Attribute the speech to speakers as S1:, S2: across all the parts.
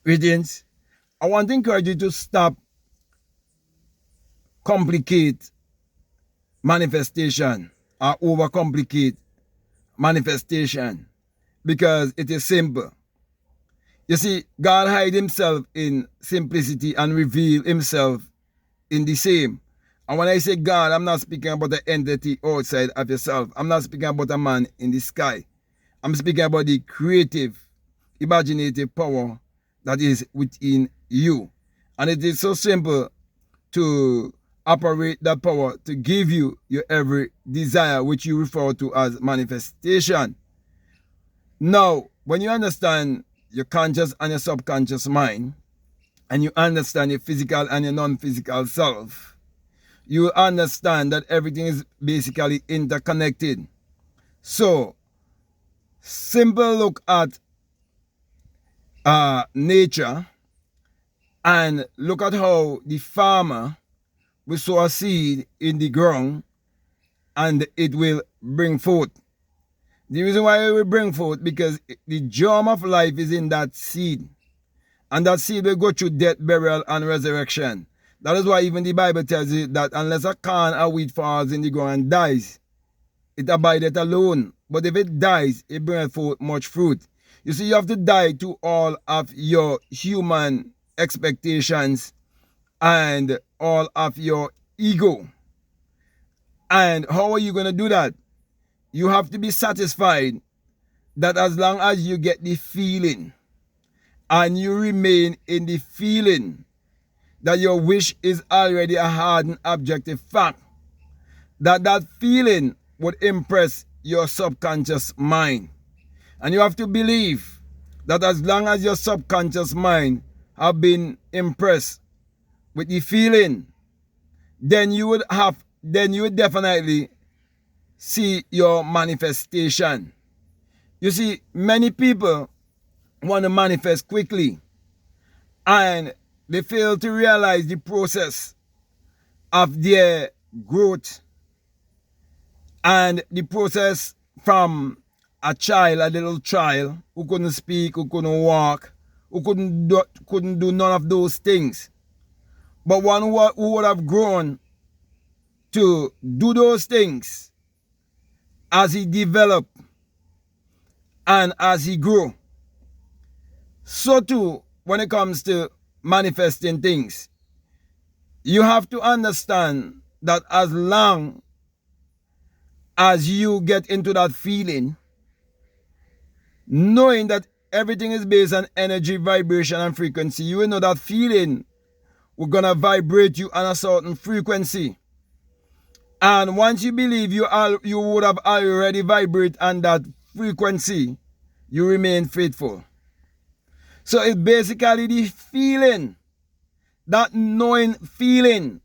S1: Greetings. I want to encourage you to stop complicate manifestation or overcomplicate manifestation because it is simple. You see, God hide himself in simplicity and reveal himself in the same. And when I say God, I'm not speaking about the entity outside of yourself. I'm not speaking about a man in the sky. I'm speaking about the creative, imaginative power that is within you. And it is so simple to operate that power to give you your every desire, which you refer to as manifestation. Now, when you understand your conscious and your subconscious mind, and you understand your physical and your non-physical self, you understand that everything is basically interconnected. So, simple look at nature and look at how the farmer will sow a seed in the ground and it will bring forth. The reason why it will bring forth because the germ of life is in that seed. And that seed will go through death, burial, and resurrection. That is why even the Bible tells you that unless a corn or wheat falls in the ground and dies, it abideth alone. But if it dies, it bringeth forth much fruit. You see, you have to die to all of your human expectations and all of your ego. And how are you going to do that? You have to be satisfied that as long as you get the feeling and you remain in the feeling that your wish is already a hard and objective fact, that feeling would impress your subconscious mind. And you have to believe that as long as your subconscious mind have been impressed with the feeling, then you would definitely see your manifestation. You see, many people want to manifest quickly and they fail to realize the process of their growth and the process from a little child who couldn't speak, who couldn't walk, who couldn't do none of those things. But one who would have grown to do those things as he developed and as he grew. So too, when it comes to manifesting things, you have to understand that as long as you get into that feeling, knowing that everything is based on energy, vibration, and frequency, you will know that feeling will gonna vibrate you on a certain frequency. And once you believe you would have already vibrated on that frequency, you remain faithful. So it's basically the feeling, that knowing feeling,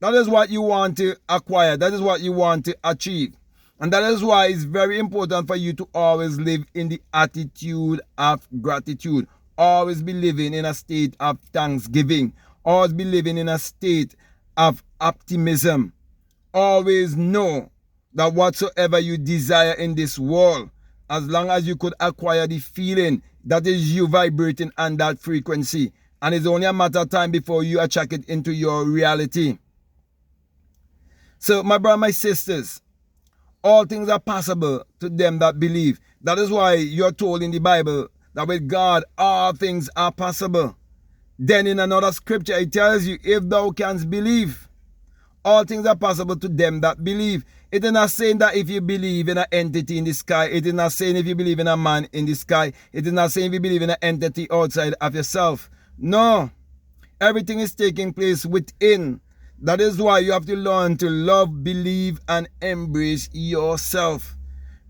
S1: that is what you want to acquire, that is what you want to achieve. And that is why it's very important for you to always live in the attitude of gratitude. Always be living in a state of thanksgiving. Always be living in a state of optimism. Always know that whatsoever you desire in this world, as long as you could acquire the feeling, that is you vibrating on that frequency. And it's only a matter of time before you attract it into your reality. So my brother, my sisters, all things are possible to them that believe. That is why you're told in the Bible that with God all things are possible. Then in another scripture it tells you, if thou canst believe, all things are possible to them that believe. It is not saying that if you believe in an entity in the sky. It is not saying if you believe in a man in the sky. It is not saying if you believe in an entity outside of yourself. No. Everything is taking place within. That is why you have to learn to love, believe, and embrace yourself.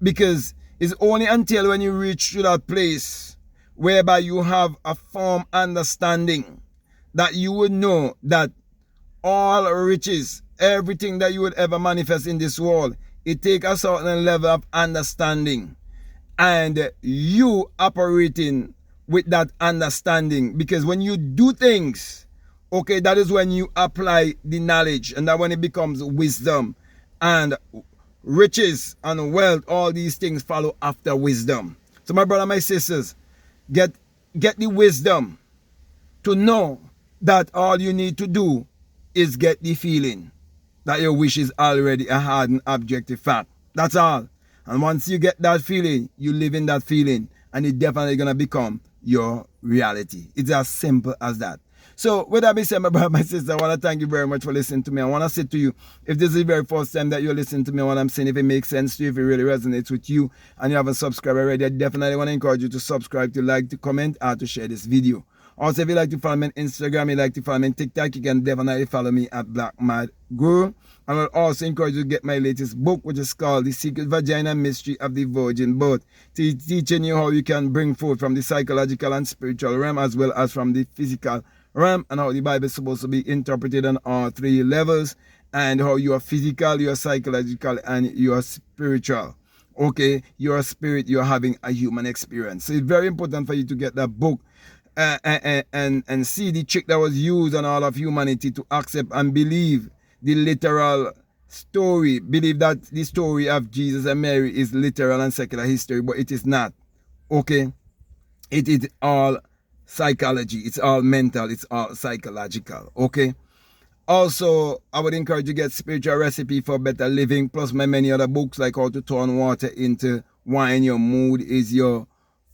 S1: Because it's only until when you reach to that place whereby you have a firm understanding that you would know that all riches, everything that you would ever manifest in this world, it takes a certain level of understanding. And you operating with that understanding. Because when you do things, okay, that is when you apply the knowledge, and that when it becomes wisdom and riches and wealth, all these things follow after wisdom. So my brother, my sisters, get the wisdom, to know that all you need to do is get the feeling that your wish is already a hard and objective fact. That's all. And once you get that feeling, you live in that feeling, and it's definitely going to become your reality. It's as simple as that. So with that being said, my brother, my sister, I want to thank you very much for listening to me. I want to say to you, if this is the very first time that you're listening to me, what I'm saying, if it makes sense to you, if it really resonates with you, and you haven't subscribed already, I definitely want to encourage you to subscribe, to like, to comment, or to share this video. Also, if you like to follow me on Instagram, you like to follow me on TikTok, you can definitely follow me at Black Mad Guru. And I'll also encourage you to get my latest book, which is called The Secret Vagina Mystery of the Virgin Birth, teaching you how you can bring forth from the psychological and spiritual realm, as well as from the physical realm, and how the Bible is supposed to be interpreted on all three levels, and how you are physical, you are psychological, and you are spiritual. Okay, you are spirit, you are having a human experience. So it's very important for you to get that book and see the trick that was used on all of humanity to accept and believe the literal story. Believe that the story of Jesus and Mary is literal and secular history, but it is not. Okay, it is all psychology, it's all mental, it's all psychological. Okay, also I would encourage you to get Spiritual Recipe for Better Living, plus my many other books like How to Turn Water into Wine, Your Mood is Your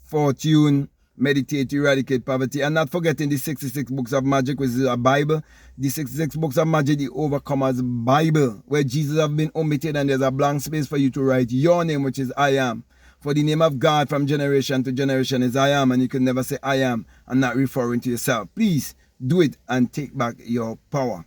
S1: Fortune, Meditate to Eradicate Poverty, and not forgetting the 66 Books of Magic, which is a Bible. The 66 Books of Magic, the Overcomer's Bible, where Jesus have been omitted, and there's a blank space for you to write your name, which is I am. For the name of God from generation to generation is I am, and you can never say I am and not referring to yourself. Please do it and take back your power.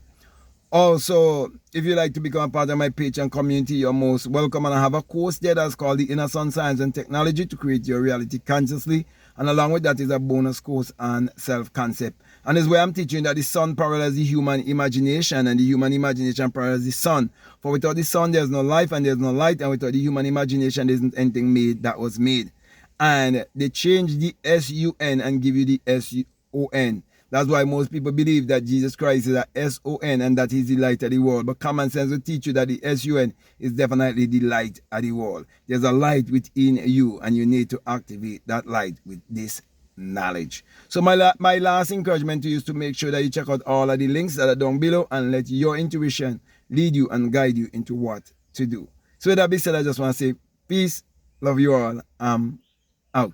S1: Also, if you like to become a part of my page and community, you're most welcome. And I have a course there that's called The Inner Sun Science and Technology to Create Your Reality Consciously. And along with that is a bonus course on self-concept. And it's where I'm teaching that the sun parallels the human imagination, and the human imagination parallels the sun. For without the sun, there's no life and there's no light. And without the human imagination, there isn't anything made that was made. And they change the S-U-N and give you the S-O-N. That's why most people believe that Jesus Christ is a S-O-N and that he's the light of the world. But common sense will teach you that the S-U-N is definitely the light of the world. There's a light within you, and you need to activate that light with this knowledge. So my last encouragement to you is to make sure that you check out all of the links that are down below and let your intuition lead you and guide you into what to do. So with that being said, I just want to say peace, love you all, I'm out.